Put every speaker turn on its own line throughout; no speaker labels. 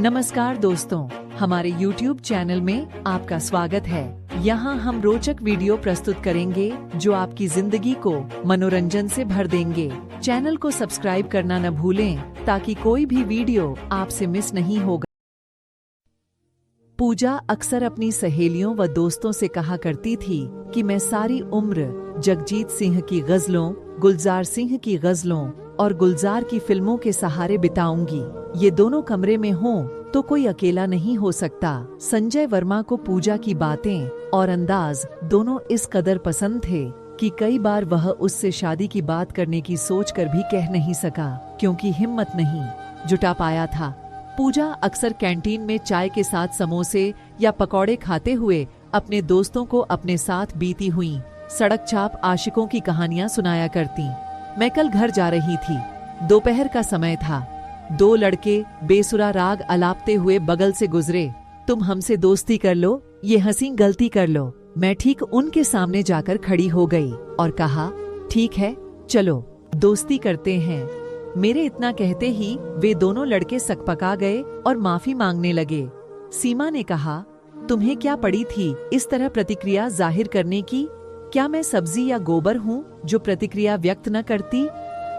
नमस्कार दोस्तों, हमारे YouTube चैनल में आपका स्वागत है। यहाँ हम रोचक वीडियो प्रस्तुत करेंगे जो आपकी जिंदगी को मनोरंजन से भर देंगे। चैनल को सब्सक्राइब करना न भूलें ताकि कोई भी वीडियो आपसे मिस नहीं होगा। पूजा अक्सर अपनी सहेलियों व दोस्तों से कहा करती थी कि मैं सारी उम्र जगजीत सिंह की गजलों, गुलजार सिंह की गजलों और गुलजार की फिल्मों के सहारे बिताऊंगी। ये दोनों कमरे में हों तो कोई अकेला नहीं हो सकता। संजय वर्मा को पूजा की बातें और अंदाज दोनों इस कदर पसंद थे कि कई बार वह उससे शादी की बात करने की सोचकर भी कह नहीं सका, क्योंकि हिम्मत नहीं जुटा पाया था। पूजा अक्सर कैंटीन में चाय के साथ समोसे या पकौड़े खाते हुए अपने दोस्तों को अपने साथ बीती हुई सड़क चाप आशिकों की कहानियां सुनाया करती। मैं कल घर जा रही थी। दोपहर का समय था। दो लड़के बेसुरा राग अलापते हुए बगल से गुजरे। तुम हमसे दोस्ती कर लो, ये हंसी गलती कर लो। मैं ठीक उनके सामने जाकर खड़ी हो गई और कहा, ठीक है, चलो दोस्ती करते हैं। मेरे इतना कहते ही वे दोनों लड़के सकपका गए और माफी मांगने लगे। सीमा ने कहा, तुम्हें क्या पड़ी थी इस तरह प्रतिक्रिया जाहिर करने की? क्या मैं सब्जी या गोबर हूँ जो प्रतिक्रिया व्यक्त न करती?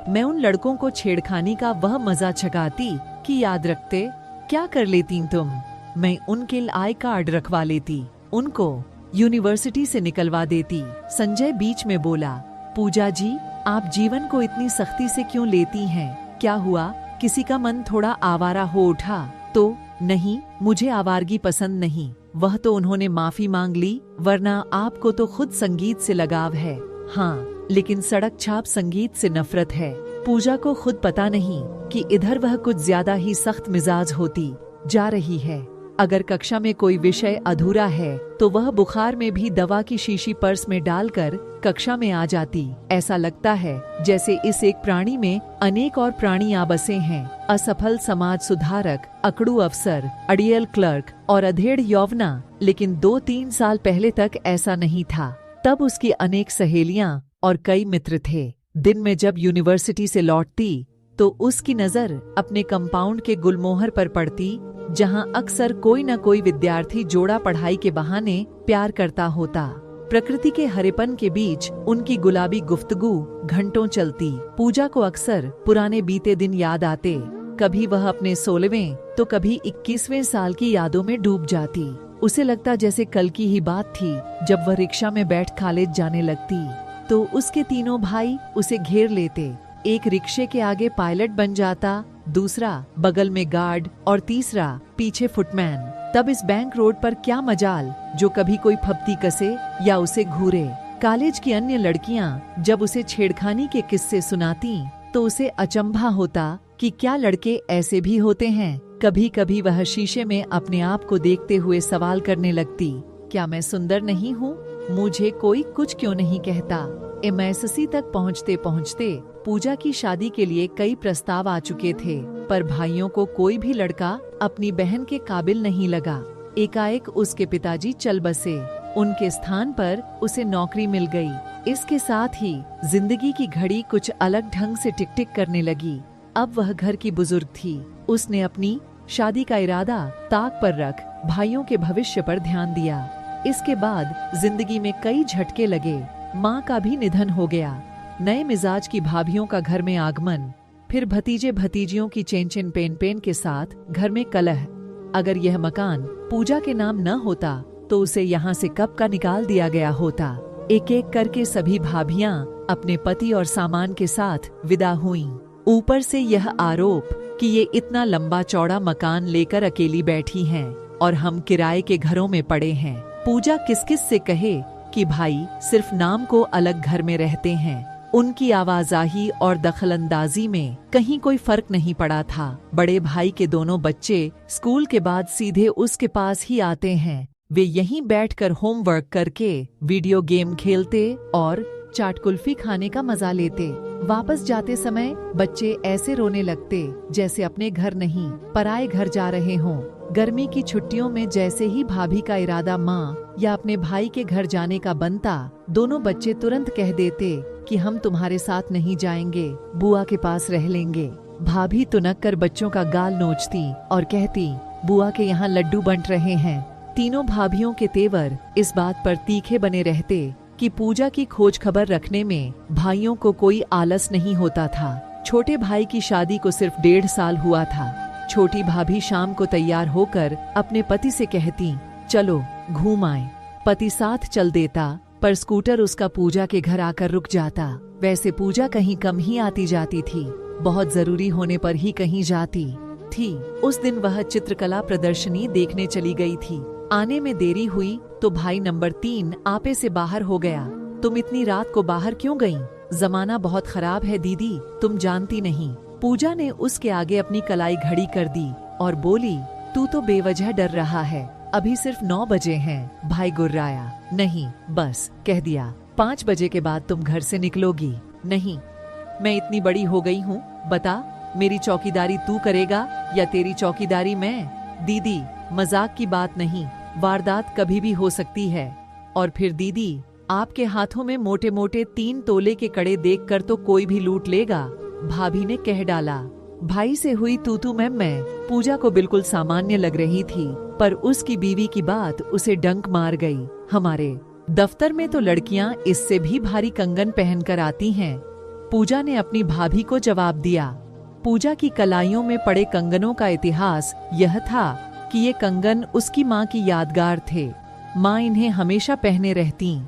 मैं उन लड़कों को छेड़खानी का वह मजा छकाती कि याद रखते। क्या कर लेती तुम? मैं उनके आई कार्ड रखवा लेती, उनको यूनिवर्सिटी से निकलवा देती। संजय बीच में बोला, पूजा जी, आप जीवन को इतनी सख्ती से क्यों लेती हैं? क्या हुआ, किसी का मन थोड़ा आवारा हो उठा तो? नहीं, मुझे आवारगी पसंद नहीं। वह तो उन्होंने माफी मांग ली, वरना आपको तो खुद संगीत से लगाव है। हाँ, लेकिन सड़क छाप संगीत से नफरत है। पूजा को खुद पता नहीं कि इधर वह कुछ ज्यादा ही सख्त मिजाज होती जा रही है। अगर कक्षा में कोई विषय अधूरा है तो वह बुखार में भी दवा की शीशी पर्स में डालकर कक्षा में आ जाती। ऐसा लगता है जैसे इस एक प्राणी में अनेक और प्राणियां बसे हैं। असफल समाज सुधारक, अकड़ू अफसर, अड़ियल क्लर्क और अधेड़ यौवना। लेकिन 2-3 साल पहले तक ऐसा नहीं था। तब उसकी अनेक सहेलियां और कई मित्र थे। दिन में जब यूनिवर्सिटी से लौटती तो उसकी नजर अपने कंपाउंड के गुलमोहर पर पड़ती, जहां अक्सर कोई न कोई विद्यार्थी जोड़ा पढ़ाई के बहाने प्यार करता होता। प्रकृति के हरेपन के बीच उनकी गुलाबी गुफ्तगू घंटों चलती। पूजा को अक्सर पुराने बीते दिन याद आते। कभी वह अपने 16वें तो कभी 21वें साल की यादों में डूब जाती। उसे लगता जैसे कल की ही बात थी जब वह रिक्शा में बैठ कॉलेज जाने लगती तो उसके तीनों भाई उसे घेर लेते। एक रिक्शे के आगे पायलट बन जाता, दूसरा बगल में गार्ड और तीसरा पीछे फुटमैन। तब इस बैंक रोड पर क्या मजाल जो कभी कोई फप्ती कसे या उसे घूरे। कॉलेज की अन्य लड़कियां जब उसे छेड़खानी के किस्से सुनाती तो उसे अचंभा होता कि क्या लड़के ऐसे भी होते हैं। कभी कभी वह शीशे में अपने आप को देखते हुए सवाल करने लगती, क्या मैं सुंदर नहीं हूँ? मुझे कोई कुछ क्यों नहीं कहता? एमएससी तक पहुँचते पहुँचते पूजा की शादी के लिए कई प्रस्ताव आ चुके थे, पर भाइयों को कोई भी लड़का अपनी बहन के काबिल नहीं लगा। एकाएक उसके पिताजी चल बसे। उनके स्थान पर उसे नौकरी मिल गई। इसके साथ ही जिंदगी की घड़ी कुछ अलग ढंग से टिक टिक करने लगी। अब वह घर की बुजुर्ग थी। उसने अपनी शादी का इरादा ताक पर रख भाइयों के भविष्य पर ध्यान दिया। इसके बाद जिंदगी में कई झटके लगे। माँ का भी निधन हो गया। नए मिजाज की भाभियों का घर में आगमन, फिर भतीजे भतीजियों की चेन पेन के साथ घर में कलह। अगर यह मकान पूजा के नाम न होता तो उसे यहाँ से कब का निकाल दिया गया होता। एक एक करके सभी भाभियां अपने पति और सामान के साथ विदा हुईं। ऊपर से यह आरोप कि ये इतना लंबा चौड़ा मकान लेकर अकेली बैठी हैं और हम किराए के घरों में पड़े हैं। पूजा किस किस से कहे कि भाई सिर्फ नाम को अलग घर में रहते हैं। उनकी आवाजाही और दखलंदाजी में कहीं कोई फर्क नहीं पड़ा था। बड़े भाई के दोनों बच्चे स्कूल के बाद सीधे उसके पास ही आते हैं। वे यहीं बैठकर होमवर्क करके वीडियो गेम खेलते और चाट कुल्फी खाने का मजा लेते। वापस जाते समय बच्चे ऐसे रोने लगते जैसे अपने घर नहीं पराए घर जा रहे हों। गर्मी की छुट्टियों में जैसे ही भाभी का इरादा माँ या अपने भाई के घर जाने का बनता, दोनों बच्चे तुरंत कह देते कि हम तुम्हारे साथ नहीं जाएंगे, बुआ के पास रह लेंगे। भाभी तुनक कर बच्चों का गाल नोचती और कहती, बुआ के यहाँ लड्डू बंट रहे हैं। तीनों भाभियों के तेवर इस बात पर तीखे बने रहते कि पूजा की खोज खबर रखने में भाइयों को कोई आलस नहीं होता था। छोटे भाई की शादी को सिर्फ 1.5 साल हुआ था। छोटी भाभी शाम को तैयार होकर अपने पति से कहती, चलो घूम आए। पति साथ चल देता, पर स्कूटर उसका पूजा के घर आकर रुक जाता। वैसे पूजा कहीं कम ही आती जाती थी, बहुत जरूरी होने पर ही कहीं जाती थी। उस दिन वह चित्रकला प्रदर्शनी देखने चली गई थी। आने में देरी हुई तो भाई नंबर 3 आपे से बाहर हो गया। तुम इतनी रात को बाहर क्यों गईं? जमाना बहुत खराब है दीदी, तुम जानती नहीं। पूजा ने उसके आगे अपनी कलाई घड़ी कर दी और बोली, तू तो बेवजह डर रहा है, अभी सिर्फ 9 बजे हैं। भाई गुर्राया, नहीं बस कह दिया, 5 बजे के बाद तुम घर से निकलोगी। नहीं, मैं इतनी बड़ी हो गई हूँ, बता मेरी चौकीदारी तू करेगा या तेरी चौकीदारी मैं? दीदी मजाक की बात नहीं, वारदात कभी भी हो सकती है। और फिर दीदी, आपके हाथों में मोटे मोटे 3 तोले के कड़े देखकर तो कोई भी लूट लेगा, भाभी ने कह डाला। भाई से हुई तू मैं पूजा को बिल्कुल सामान्य लग रही थी, पर उसकी बीवी की बात उसे डंक मार गई। हमारे दफ्तर में तो लड़कियां इससे भी भारी कंगन पहनकर आती हैं। पूजा ने अपनी भाभी को जवाब दिया। पूजा की कलाइयों में पड़े कंगनों का इतिहास यह था कि ये कंगन उसकी माँ की यादगार थे। माँ इन्हें हमेशा पहने रहती।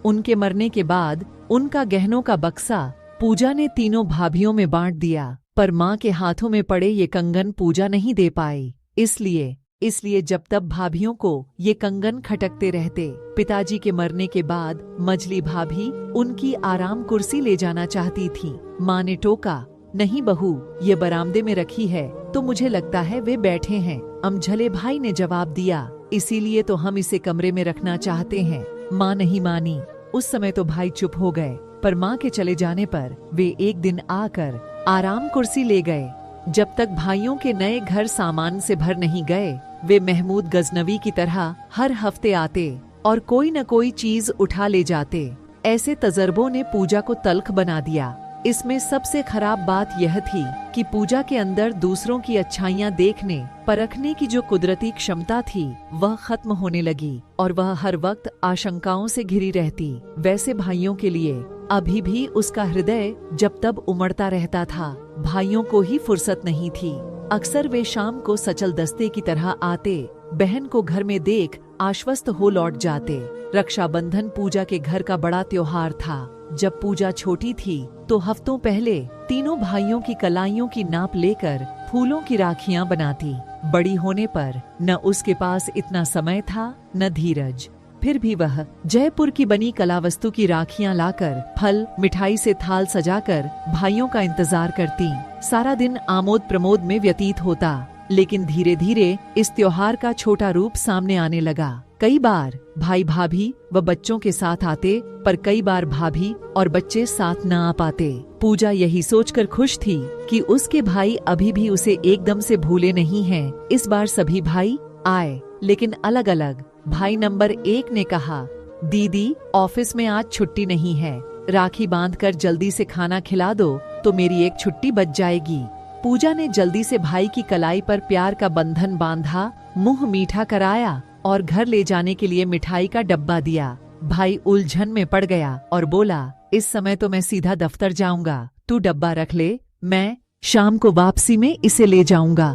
उनके मरने के बाद उनका गहनों का बक्सा पूजा ने तीनों भाभियों में बांट दिया, पर माँ के हाथों में पड़े ये कंगन पूजा नहीं दे पाई। इसलिए जब तब भाभियों को ये कंगन खटकते रहते। पिताजी के मरने के बाद मझली भाभी उनकी आराम कुर्सी ले जाना चाहती थी। माँ ने टोका, नहीं बहू, ये बरामदे में रखी है तो मुझे लगता है वे बैठे हैं। अमझले भाई ने जवाब दिया, इसीलिए तो हम इसे कमरे में रखना चाहते हैं। माँ नहीं मानी। उस समय तो भाई चुप हो गए, पर माँ के चले जाने पर वे एक दिन आकर आराम कुर्सी ले गए। जब तक भाइयों के नए घर सामान से भर नहीं गए, वे महमूद गजनवी की तरह हर हफ्ते आते और कोई न कोई चीज उठा ले जाते। ऐसे तजर्बों ने पूजा को तल्ख बना दिया। इसमें सबसे खराब बात यह थी कि पूजा के अंदर दूसरों की अच्छाइयाँ देखने परखने की जो कुदरती क्षमता थी वह खत्म होने लगी और वह हर वक्त आशंकाओं से घिरी रहती। वैसे भाइयों के लिए अभी भी उसका हृदय जब तब उमड़ता रहता था। भाइयों को ही फुर्सत नहीं थी। अक्सर वे शाम को सचल दस्ते की तरह आते, बहन को घर में देख आश्वस्त हो लौट जाते। रक्षाबंधन पूजा के घर का बड़ा त्योहार था। जब पूजा छोटी थी तो हफ्तों पहले तीनों भाइयों की कलाइयों की नाप लेकर फूलों की राखियां बनाती। बड़ी होने पर न उसके पास इतना समय था न धीरज, फिर भी वह जयपुर की बनी कलावस्तु की राखियां लाकर फल मिठाई से थाल सजाकर भाइयों का इंतजार करती। सारा दिन आमोद प्रमोद में व्यतीत होता, लेकिन धीरे धीरे इस त्योहार का छोटा रूप सामने आने लगा। कई बार भाई भाभी व बच्चों के साथ आते, पर कई बार भाभी और बच्चे साथ न आ पाते। पूजा यही सोचकर खुश थी कि उसके भाई अभी भी उसे एकदम से भूले नहीं हैं। इस बार सभी भाई आए, लेकिन अलग अलग। भाई नंबर 1 ने कहा, दीदी ऑफिस में आज छुट्टी नहीं है, राखी बांधकर जल्दी से खाना खिला दो तो मेरी एक छुट्टी बच जाएगी। पूजा ने जल्दी से भाई की कलाई पर प्यार का बंधन बांधा, मुंह मीठा कराया और घर ले जाने के लिए मिठाई का डब्बा दिया। भाई उलझन में पड़ गया और बोला, इस समय तो मैं सीधा दफ्तर जाऊंगा, तू डब्बा रख ले, मैं शाम को वापसी में इसे ले जाऊंगा।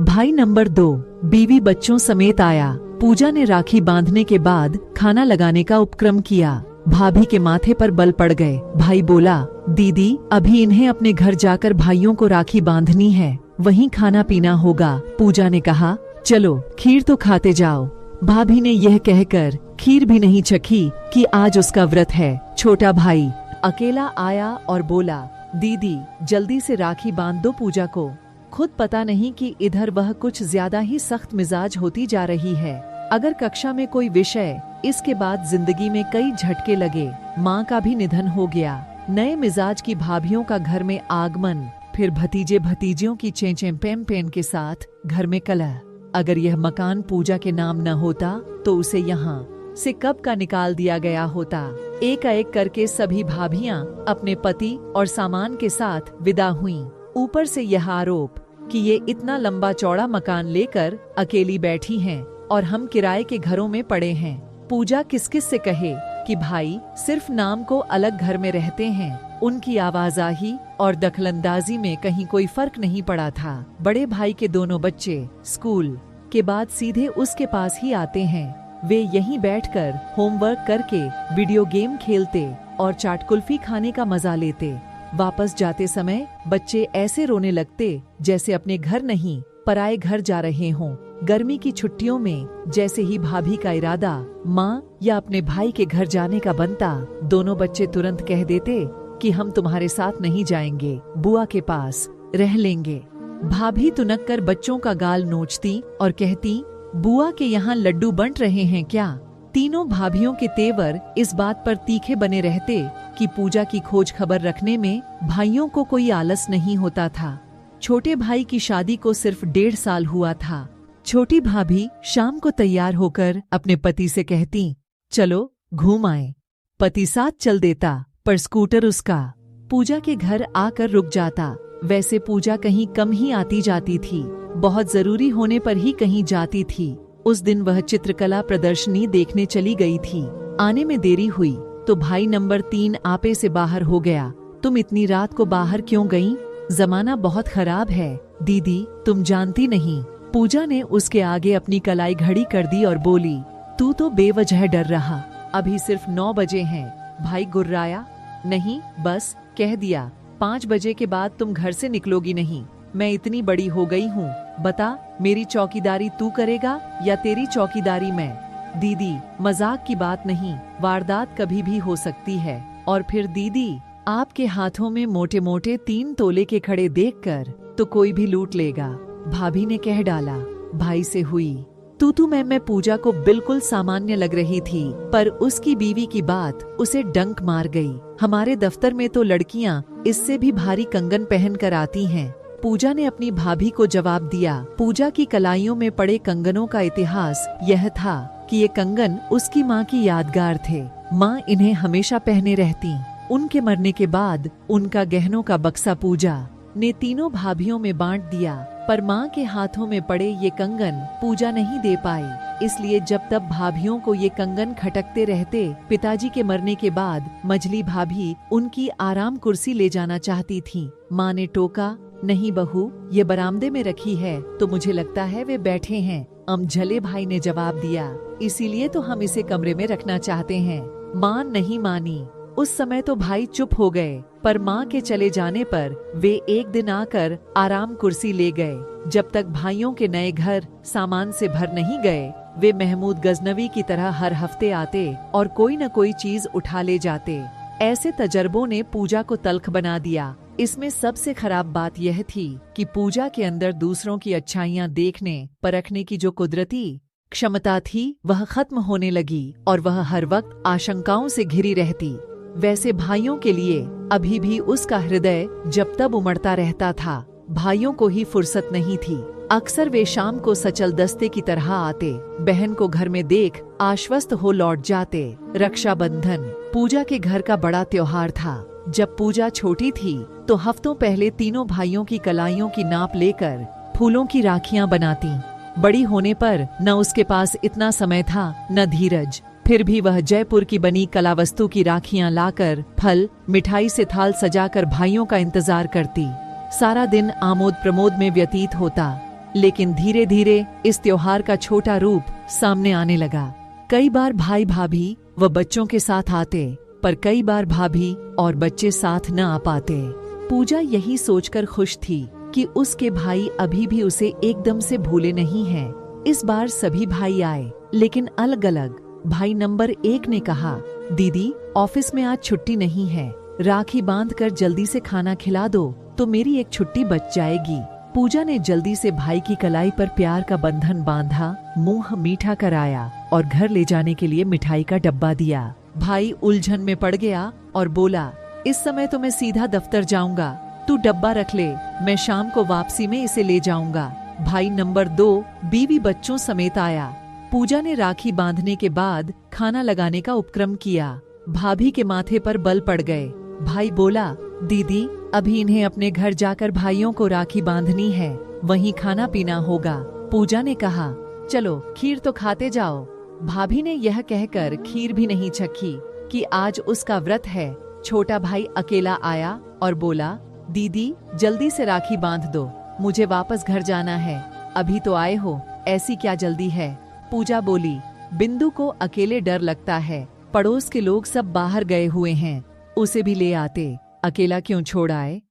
भाई नंबर 2 बीवी बच्चों समेत आया। पूजा ने राखी बांधने के बाद खाना लगाने का उपक्रम किया। भाभी के माथे पर बल पड़ गए। भाई बोला, दीदी अभी इन्हें अपने घर जाकर भाइयों को राखी बांधनी है, वहीं खाना पीना होगा। पूजा ने कहा, चलो खीर तो खाते जाओ। भाभी ने यह कहकर खीर भी नहीं चखी कि आज उसका व्रत है। छोटा भाई अकेला आया और बोला, दीदी जल्दी से राखी बांध दो पूजा को। खुद पता नहीं कि इधर वह कुछ ज्यादा ही सख्त मिजाज होती जा रही है। अगर कक्षा में कोई विषय, इसके बाद जिंदगी में कई झटके लगे। माँ का भी निधन हो गया, नए मिजाज की भाभियों का घर में आगमन, फिर भतीजे भतीजियों की चेंचें पेम पेन के साथ घर में कलह। अगर यह मकान पूजा के नाम न होता तो उसे यहाँ से कब का निकाल दिया गया होता। एक एक करके सभी भाभियां अपने पति और सामान के साथ विदा हुईं। ऊपर से यह आरोप कि ये इतना लंबा चौड़ा मकान लेकर अकेली बैठी हैं और हम किराए के घरों में पड़े हैं। पूजा किस किस से कहे कि भाई सिर्फ नाम को अलग घर में रहते हैं। उनकी आवाजाही और दखलंदाजी में कहीं कोई फर्क नहीं पड़ा था। बड़े भाई के दोनों बच्चे स्कूल के बाद सीधे उसके पास ही आते हैं। वे यहीं बैठकर होमवर्क करके वीडियो गेम खेलते और चाट कुल्फी खाने का मजा लेते। वापस जाते समय बच्चे ऐसे रोने लगते जैसे अपने घर नहीं पराए घर जा रहे हों। गर्मी की छुट्टियों में जैसे ही भाभी का इरादा माँ या अपने भाई के घर जाने का बनता, दोनों बच्चे तुरंत कह देते कि हम तुम्हारे साथ नहीं जाएंगे, बुआ के पास रह लेंगे। भाभी तुनक कर बच्चों का गाल नोचती और कहती, बुआ के यहाँ लड्डू बंट रहे हैं क्या? तीनों भाभियों के तेवर इस बात पर तीखे बने रहते कि पूजा की खोज खबर रखने में भाइयों को कोई आलस नहीं होता था। छोटे भाई की शादी को सिर्फ 1.5 साल हुआ था। छोटी भाभी शाम को तैयार होकर अपने पति से कहती, चलो घूम आए। पति साथ चल देता, पर स्कूटर उसका पूजा के घर आकर रुक जाता। वैसे पूजा कहीं कम ही आती जाती थी, बहुत जरूरी होने पर ही कहीं जाती थी। उस दिन वह चित्रकला प्रदर्शनी देखने चली गई थी। आने में देरी हुई तो भाई नंबर 3 आपे से बाहर हो गया। तुम इतनी रात को बाहर क्यों गई? जमाना बहुत खराब है दीदी, तुम जानती नहीं। पूजा ने उसके आगे अपनी कलाई घड़ी कर दी और बोली, तू तो बेवजह डर रहा, अभी सिर्फ 9 बजे हैं। भाई गुर्राया, नहीं बस कह दिया 5 बजे के बाद तुम घर से निकलोगी नहीं। मैं इतनी बड़ी हो गई हूँ, बता मेरी चौकीदारी तू करेगा या तेरी चौकीदारी मैं? दीदी मजाक की बात नहीं, वारदात कभी भी हो सकती है। और फिर दीदी आपके हाथों में मोटे मोटे 3 तोले के खड़े देखकर तो कोई भी लूट लेगा। भाभी ने कह डाला। भाई से हुई तू मैं पूजा को बिल्कुल सामान्य लग रही थी, पर उसकी बीवी की बात उसे डंक मार गई। हमारे दफ्तर में तो लड़कियां इससे भी भारी कंगन पहन कर आती हैं। पूजा ने अपनी भाभी को जवाब दिया। पूजा की कलाइयों में पड़े कंगनों का इतिहास यह था कि ये कंगन उसकी माँ की यादगार थे। माँ इन्हें हमेशा पहने रहती। उनके मरने के बाद उनका गहनों का बक्सा पूजा ने तीनों भाभियों में बांट दिया, पर माँ के हाथों में पड़े ये कंगन पूजा नहीं दे पाई। इसलिए जब तब भाभियों को ये कंगन खटकते रहते। पिताजी के मरने के बाद मझली भाभी उनकी आराम कुर्सी ले जाना चाहती थी। माँ ने टोका, नहीं बहू, ये बरामदे में रखी है तो मुझे लगता है वे बैठे हैं। अमझले भाई ने जवाब दिया, इसीलिए तो हम इसे कमरे में रखना चाहते हैं। माँ नहीं मानी। उस समय तो भाई चुप हो गए, पर माँ के चले जाने पर वे एक दिन आकर आराम कुर्सी ले गए। जब तक भाइयों के नए घर सामान से भर नहीं गए, वे महमूद गजनवी की तरह हर हफ्ते आते और कोई न कोई चीज उठा ले जाते। ऐसे तजर्बों ने पूजा को तल्ख बना दिया। इसमें सबसे खराब बात यह थी कि पूजा के अंदर दूसरों की अच्छाइयाँ देखने परखने की जो कुदरती क्षमता थी वह खत्म होने लगी और वह हर वक्त आशंकाओं से घिरी रहती। वैसे भाइयों के लिए अभी भी उसका हृदय जब तब उमड़ता रहता था। भाइयों को ही फुर्सत नहीं थी। अक्सर वे शाम को सचल दस्ते की तरह आते, बहन को घर में देख आश्वस्त हो लौट जाते। रक्षाबंधन पूजा के घर का बड़ा त्योहार था। जब पूजा छोटी थी तो हफ्तों पहले तीनों भाइयों की कलाइयों की नाप लेकर फूलों की राखियां बनाती। बड़ी होने पर न उसके पास इतना समय था न धीरज, फिर भी वह जयपुर की बनी कलावस्तु की राखियां लाकर फल मिठाई से थाल सजाकर भाइयों का इंतजार करती। सारा दिन आमोद प्रमोद में व्यतीत होता, लेकिन धीरे धीरे इस त्योहार का छोटा रूप सामने आने लगा। कई बार भाई भाभी व बच्चों के साथ आते, पर कई बार भाभी और बच्चे साथ न आ पाते। पूजा यही सोचकर खुश थी कि उसके भाई अभी भी उसे एकदम से भूले नहीं हैं। इस बार सभी भाई आए, लेकिन अलग अलग। भाई नंबर 1 ने कहा, दीदी ऑफिस में आज छुट्टी नहीं है, राखी बांधकर जल्दी से खाना खिला दो तो मेरी एक छुट्टी बच जाएगी। पूजा ने जल्दी से भाई की कलाई पर प्यार का बंधन बांधा, मुंह मीठा कराया और घर ले जाने के लिए मिठाई का डब्बा दिया। भाई उलझन में पड़ गया और बोला, इस समय तो मैं सीधा दफ्तर जाऊंगा, तू डब्बा रख ले, मैं शाम को वापसी में इसे ले जाऊंगा। भाई नंबर 2 बीवी बच्चों समेत आया। पूजा ने राखी बांधने के बाद खाना लगाने का उपक्रम किया। भाभी के माथे पर बल पड़ गए। भाई बोला, दीदी, अभी इन्हें अपने घर जाकर भाइयों को राखी बांधनी है, वहीं खाना पीना होगा। पूजा ने कहा, चलो खीर तो खाते जाओ। भाभी ने यह कहकर खीर भी नहीं चखी कि आज उसका व्रत है। छोटा भाई अकेला आया और बोला, दीदी जल्दी से राखी बांध दो, मुझे वापस घर जाना है। अभी तो आए हो, ऐसी क्या जल्दी है? पूजा बोली, बिंदु को अकेले डर लगता है, पड़ोस के लोग सब बाहर गए हुए हैं, उसे भी ले आते, अकेला क्यों छोड़ आए?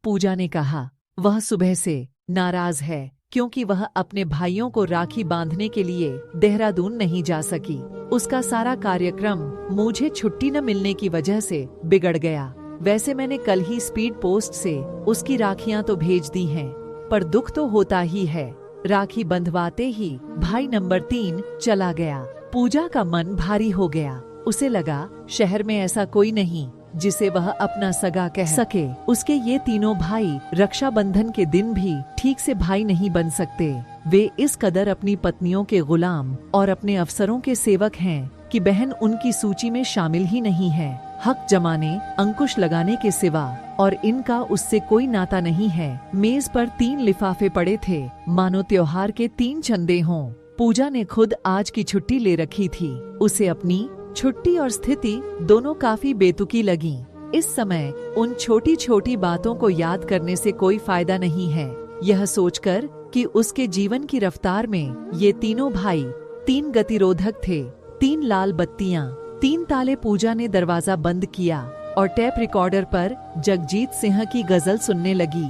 पूजा ने कहा, वह सुबह से नाराज है क्योंकि वह अपने भाइयों को राखी बांधने के लिए देहरादून नहीं जा सकी। उसका सारा कार्यक्रम मुझे छुट्टी न मिलने की वजह से बिगड़ गया। वैसे मैंने कल ही स्पीड पोस्ट से उसकी राखियां तो भेज दी हैं, पर दुख तो होता ही है। राखी बंधवाते ही भाई नंबर 3 चला गया। पूजा का मन भारी हो गया। उसे लगा शहर में ऐसा कोई नहीं जिसे वह अपना सगा कह सके। उसके ये तीनों भाई रक्षाबंधन के दिन भी ठीक से भाई नहीं बन सकते। वे इस कदर अपनी पत्नियों के गुलाम और अपने अफसरों के सेवक हैं कि बहन उनकी सूची में शामिल ही नहीं है। हक जमाने, अंकुश लगाने के सिवा और इनका उससे कोई नाता नहीं है। मेज पर 3 लिफाफे पड़े थे, मानो त्योहार के 3 चंदे हों। पूजा ने खुद आज की छुट्टी ले रखी थी। उसे अपनी छुट्टी और स्थिति दोनों काफी बेतुकी लगी। इस समय उन छोटी छोटी बातों को याद करने से कोई फायदा नहीं है। यह सोचकर कि उसके जीवन की रफ्तार में ये तीनों भाई 3 गतिरोधक थे, 3 लाल बत्तियां, 3 ताले। पूजा ने दरवाजा बंद किया और टेप रिकॉर्डर पर जगजीत सिंह की गजल सुनने लगी।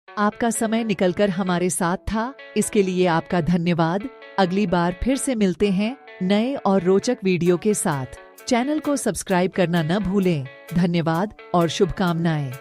आपका समय निकलकर हमारे साथ था, इसके लिए आपका धन्यवाद। अगली बार फिर से मिलते हैं नए और रोचक वीडियो के साथ। चैनल को सब्सक्राइब करना न भूलें। धन्यवाद और शुभकामनाएं।